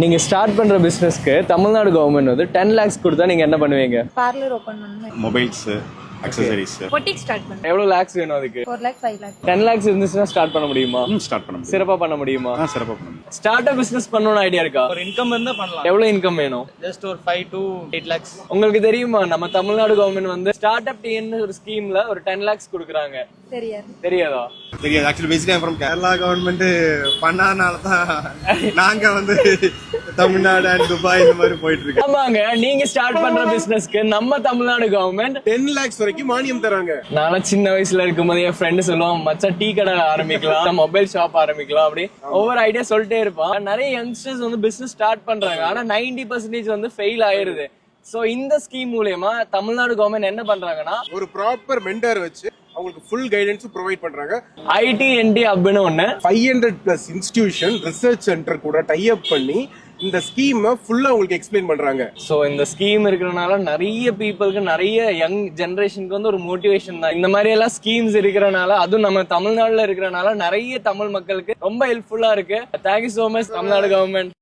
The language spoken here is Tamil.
நீங்க ஸ்டார்ட் பண்ற பிசினஸ்க்கு தமிழ்நாடு கவர்மெண்ட் வந்து 10 lakhs கொடுத்தா நீங்க என்ன பண்ணுவீங்க? பார்லர் ஓபன் பண்ணனும். Mobiles, accessories. பொட்டிக் ஸ்டார்ட் பண்ணனும். எவ்வளவு lakhs வேணும் அதுக்கு? 4 lakh 5 lakh. 10 lakhs இருந்துச்சுனா ஸ்டார்ட் பண்ண முடியுமா? ஸ்டார்ட் பண்ண முடியும். சிறப்பா பண்ண முடியுமா? சிறப்பா பண்ண முடியும். ஸ்டார்ட் அப் பிசினஸ் பண்ணனும் ஐடியா இருக்கா? ஒரு இன்கம் இருந்தா பண்ணலாம். எவ்வளவு இன்கம் வேணும்? ஜஸ்ட் ஒரு 5 to 8 lakhs. உங்களுக்கு தெரியுமா நம்ம தமிழ்நாடு கவர்மெண்ட் வந்து ஸ்டார்ட் அப் டிஎன் ஒரு ஸ்கீம்ல ஒரு 10 lakhs கொடுக்குறாங்க. தெரியாதா? தெரியாது. Actually basically from Kerala government பண்ணாதனால தான் நாங்க வந்து தமிழ்நாடு அண்ட் துபாய் இந்த மாதிரி போயிட்டு இருக்கோம். ஆமாங்க, நீங்க ஸ்டார்ட் பண்ற பிசினஸ்க்கு நம்ம தமிழ்நாடு கவர்மெண்ட் 10 lakhs வரைக்கும் மானியம் தராங்க. நான் சின்ன வயசுல இருக்கும்போது என் ஃப்ரெண்டு சொல்லுவான், மச்சான் டீ கடை ஆரம்பிக்கலாம், மொபைல் ஷாப் ஆரம்பிக்கலாம், அப்படி ஒவ்வொரு ஐடியா சொல்லிட்டே இருப்பான். நிறைய யங்ஸ்டர்ஸ் வந்து பிசினஸ் ஸ்டார்ட் பண்றாங்க, ஆனா 90% வந்து ஃபெயில் ஆயிருது. சோ இந்த ஸ்கீம் மூலமா தமிழ்நாடு கவர்மெண்ட் என்ன பண்றாங்கன்னா, ஒரு ப்ராப்பர் மென்டர் வச்சு அவங்களுக்கு ஃபுல் கைடன்ஸ் ப்ரொவைட் பண்றாங்க. ITND அப்படின்னு ஒண்ணு 500+ இன்ஸ்டிடியூஷன் ரிசர்ச் சென்டர் கூட டை அப் பண்ணி இந்த ஸ்கீம் ஃபுல்லா உங்களுக்கு எக்ஸ்பிளைன் பண்றாங்க. சோ இந்த ஸ்கீம் இருக்கிறனால நிறைய பீப்புளுக்கு, நிறைய யங் ஜெனரேஷனுக்கு வந்து ஒரு மோட்டிவேஷன் தான். இந்த மாதிரி எல்லாம் ஸ்கீம்ஸ் இருக்கிறனால, அதுவும் நம்ம தமிழ்நாடுல இருக்கிறனால நிறைய தமிழ் மக்களுக்கு ரொம்ப ஹெல்ப்ஃபுல்லா இருக்கு. Thank you so much Tamil Nadu government.